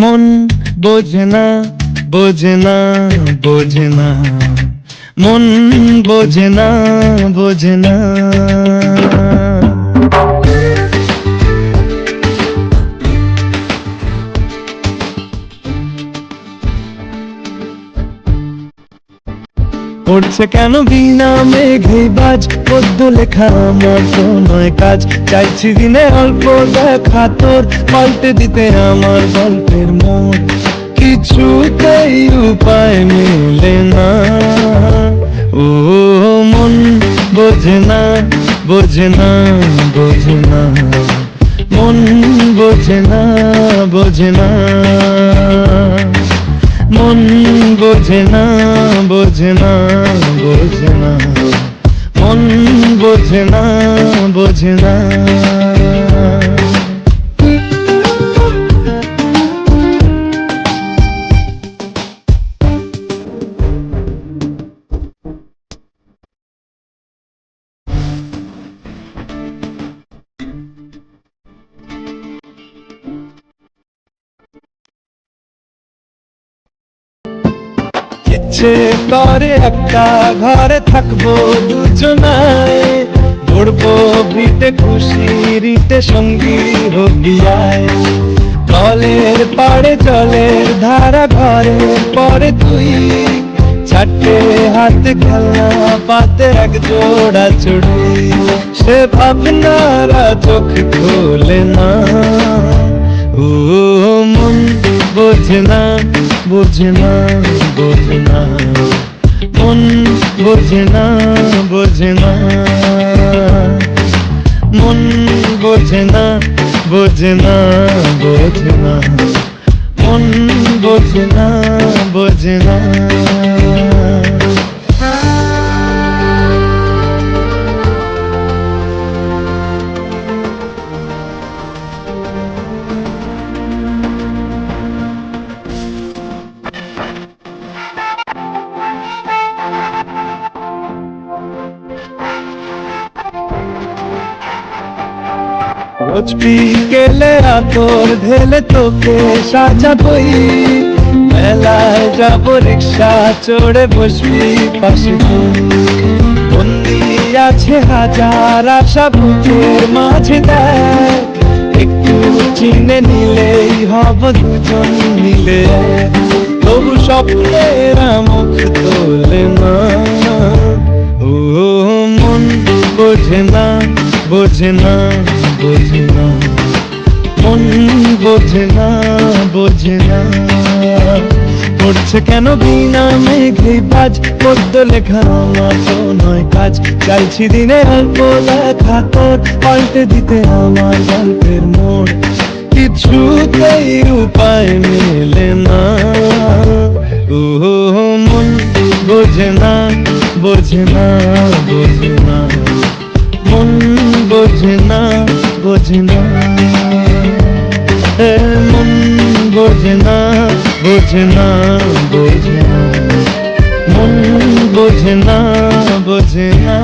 মন বোঝে না, বোঝে না, বোঝে না, মন বোঝে না, বোঝে না। পড়ছে কেন বিনা মেঘে বাজ, পদ্য লেখা আমার তো নয় কাজ। চাইছি দিনে অল্প দেখা তোর, পাল্টে দিতে আমার গল্পের মোড়। কিছুতেই উপায় মেলে না, ও মন বোঝে না, বোঝে না, বোঝে না, মন বোঝে না, বোঝে না, মন বোঝে না, বোঝে না, বোঝে না, মন বোঝে না, বোঝে না। ইচ্ছে করে একটা ঘরে থাকবো দুজনায়, পড়বো বিটে খুশি রিটে সঙ্গী হবিয়ায়। জলের পাড়ে জলের ধারা ঘরে পরে তুই, ছাটে হাতে খেলনা পাতে এক জোড়া চুড়ি। সে ভাবনারা চোখ খোলে না, ও মন বোঝে না, বোঝে না, বোঝে না, মন বোঝে না, বোঝে না, মন বোঝে না, বোঝে না, বোঝে না, মন বোঝে না, বোঝে না। রোজ বিকেলে আতর ঢেলে তোকে সাজাবই, মেলায় যাবো রিক্সা চড়ে বসবি পাশে তুই। বন্দি আছে হাজার আশা বুকের মাঝে, দেখ একটু চিনে নিলেই হব দুজন মিলে। তবু স্বপ্নেরা মুখ তোলে না, ও মন বোঝে না, বোঝে না, বোঝে না, মন বোঝে না, বোঝে না। পড়ছে কেন বিনা মেঘে বাজ, পদ্য লেখা আমার তো নয় কাজ। চাইছি দিনে অল্প লেখা তোর, পাল্টে দিতে আমার গল্পের মোড়। কিছুতেই উপায় মেলে না, ও মন বোঝে না, বোঝে না, বোঝে না, মন বোঝে না, বোঝে না, মন বোঝে না, বোঝে না, বোঝে না, মন বোঝে না, বোঝে না।